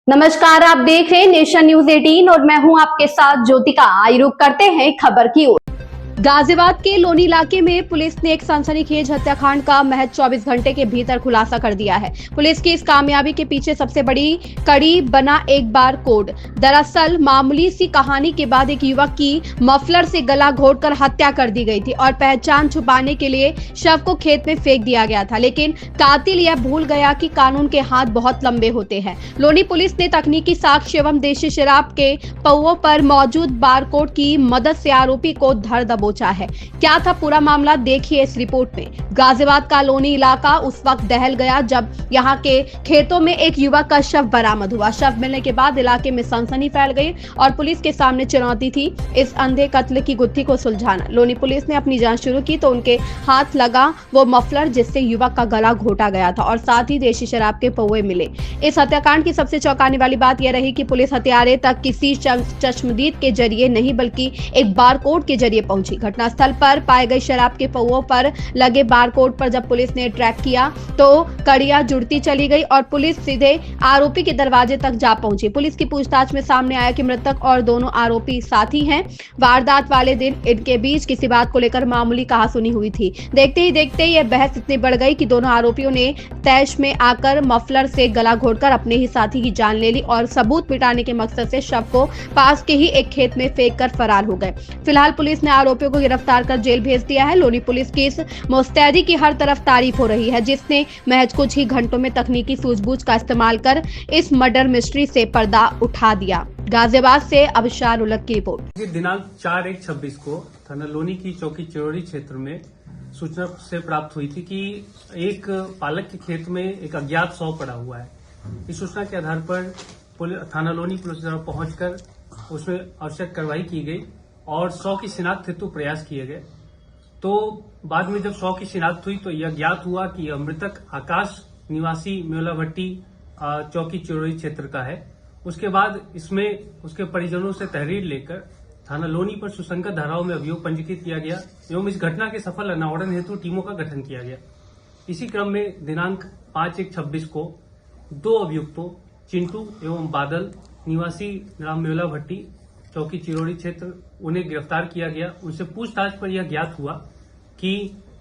नमस्कार, आप देख रहे हैं नेशन न्यूज 18 और मैं हूं आपके साथ ज्योतिका। आइए रुक करते हैं खबर की ओर। गाजियाबाद के लोनी इलाके में पुलिस ने एक सनसनीखेज हत्याकांड का महज 24 घंटे के भीतर खुलासा कर दिया है। पुलिस की इस कामयाबी के पीछे सबसे बड़ी कड़ी बना एक बार कोड। दरअसल मामूली सी कहानी के बाद एक युवक की मफलर से गला घोंटकर हत्या कर दी गई थी और पहचान छुपाने के लिए शव को खेत में फेंक दिया गया था। लेकिन कातिल यह भूल गया कि कानून के हाथ बहुत लंबे होते हैं। लोनी पुलिस ने तकनीकी साक्ष्य एवं देशी शराब के पौवों पर मौजूद बारकोड की मदद से आरोपी को धर दबोचा है। क्या था पूरा मामला, देखिए इस रिपोर्ट में। गाजियाबाद का लोनी इलाका उस वक्त दहल गया जब यहां के खेतों में एक युवक का शव बरामद हुआ। शव मिलने के बाद इलाके में सनसनी फैल गई और पुलिस के सामने चुनौती थी इस अंधे कत्ल की गुत्थी को सुलझाना। लोनी पुलिस ने अपनी जांच शुरू की तो उनके हाथ लगा वो मफलर जिससे युवक का गला घोटा गया था और साथ ही देशी शराब के पौवे मिले। इस हत्याकांड की सबसे चौंकाने वाली बात यह रही कि पुलिस हत्यारे तक किसी चश्मदीद के जरिए नहीं बल्कि एक बारकोड के जरिए पहुंची। घटनास्थल पर पाए गए शराब के पौवों पर लगे बारकोड पर जब पुलिस ने ट्रैक किया तो कड़ियां जुड़ती चली गई और पुलिस सीधे आरोपी के दरवाजे तक जा पहुंची। पुलिस की पूछताछ में सामने आया कि मृतक और दोनों आरोपी साथी हैं। वारदात वाले दिन इनके बीच किसी बात को लेकर मामूली कहासुनी हुई थी। देखते ही देखते यह बहस इतनी बढ़ गई कि दोनों आरोपियों ने तैश में आकर मफलर से गला घोंटकर अपने ही साथी की जान ले ली और सबूत मिटाने के मकसद से शव को पास के ही एक खेत में फेंक कर फरार हो गए। फिलहाल पुलिस ने आरोपियों को गिरफ्तार कर जेल भेज दिया है। लोनी पुलिस की इस मुस्तैदी की हर तरफ तारीफ हो रही है जिसने महज कुछ ही घंटों में तकनीकी सूझबूझ का इस्तेमाल कर इस मर्डर मिस्ट्री से पर्दा उठा दिया। गाजियाबाद से अबशार उलग की रिपोर्ट। दिनांक 4/1/26 को थाना लोनी की चौकी चिरौरी क्षेत्र में सूचना से प्राप्त हुई थी कि एक पालक के खेत में एक अज्ञात शव पड़ा हुआ है। इस सूचना के आधार पर थाना लोनी पुलिस द्वारा पहुंचकर उसमें आवश्यक कार्रवाई की गई और शव की शिनाख्त हेतु प्रयास किए गए। तो बाद में जब शव की शिनाख्त हुई तो यह ज्ञात हुआ कि यह मृतक आकाश निवासी मेवला भट्टी चौकी चिरौरी क्षेत्र का है। उसके बाद इसमें उसके परिजनों से तहरीर लेकर थाना लोनी पर सुसंगत धाराओं में अभियोग पंजीकृत किया गया एवं इस घटना के सफल अनावरण हेतु टीमों का गठन किया गया। इसी क्रम में दिनांक 5/1/26 को 2 अभियुक्तों चिंटू एवं बादल निवासी ग्राम मेवला भट्टी चौकी चिरौरी क्षेत्र उन्हें गिरफ्तार किया गया। उनसे पूछताछ पर यह ज्ञात हुआ कि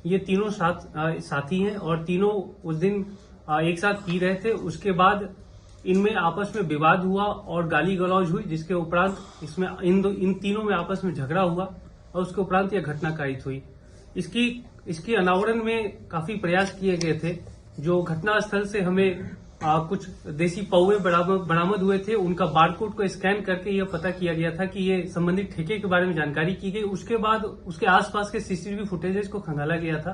ये तीनों साथी हैं और तीनों उस दिन एक साथ पी रहे थे। उसके बाद इनमें आपस में विवाद हुआ और गाली गलौज हुई, जिसके उपरांत इसमें इन तीनों में आपस में झगड़ा हुआ और उसके उपरांत यह घटना कारित हुई। इसकी अनावरण में काफी प्रयास किए गए थे। जो घटनास्थल से हमें कुछ देसी पौवे बरामद हुए थे, उनका बारकोड को स्कैन करके यह पता किया गया था कि ये संबंधित ठेके के बारे में जानकारी की गई। उसके बाद उसके आसपास के सीसीटीवी फुटेजेस को खंगाला गया था,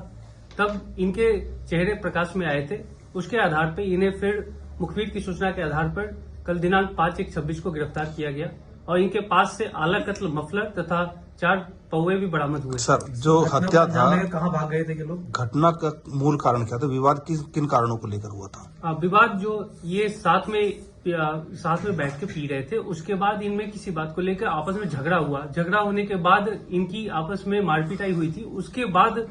तब इनके चेहरे प्रकाश में आए थे। उसके आधार पर इन्हें फिर मुखबिर की सूचना के आधार पर कल दिनांक 5/1/26 को गिरफ्तार किया गया और इनके पास से आला कत्ल मफलर तथा 4 पौवे भी बरामद हुए। सर, जो हत्या था कहाँ भाग गए थे ये लोग? घटना का मूल कारण क्या था? विवाद किन कारणों को लेकर हुआ था? विवाद जो ये साथ में बैठ के पी रहे थे, उसके बाद इनमें किसी बात को लेकर आपस में झगड़ा हुआ। झगड़ा होने के बाद इनकी आपस में मारपीटाई हुई थी। उसके बाद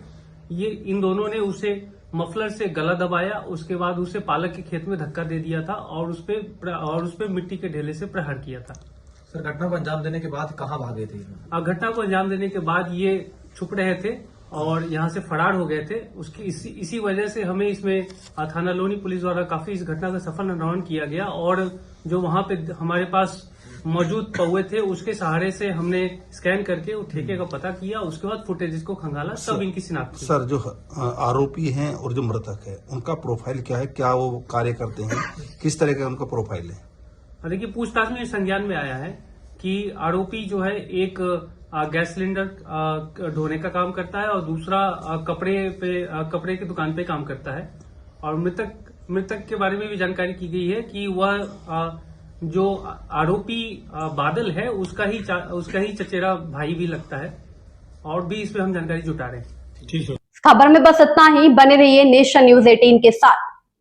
ये इन दोनों ने उसे मफलर से गला दबाया, उसके बाद उसे पालक के खेत में धक्का दे दिया था और उस पे मिट्टी के ढेले से प्रहार किया था। सर, घटना को अंजाम देने के बाद कहाँ भागे थे? घटना को अंजाम देने के बाद ये छुप रहे थे और यहाँ से फरार हो गए थे। उसकी इसी वजह से हमें इसमें थाना लोनी पुलिस द्वारा काफी इस घटना का सफल अनावरण किया गया और जो वहां पे हमारे पास मौजूद पौवे थे उसके सहारे से हमने स्कैन करके वो ठेके का पता किया। उसके बाद फुटेज को खंगाला, तब इनकी शिनाख्त हुई। सर, जो आरोपी हैं और जो मृतक है उनका प्रोफाइल क्या है? क्या वो कार्य करते हैं? किस तरह का उनका प्रोफाइल है? देखिए, पूछताछ में संज्ञान में आया है कि आरोपी जो है एक गैस सिलेंडर ढोने का काम करता है और दूसरा कपड़े की दुकान पे काम करता है। और मृतक के बारे में भी जानकारी की गई है कि वह जो आरोपी बादल है उसका ही चचेरा भाई भी लगता है और भी इसमें हम जानकारी जुटा रहे हैं। खबर में बस इतना ही। बने रहिए नेशन न्यूज 18 के साथ।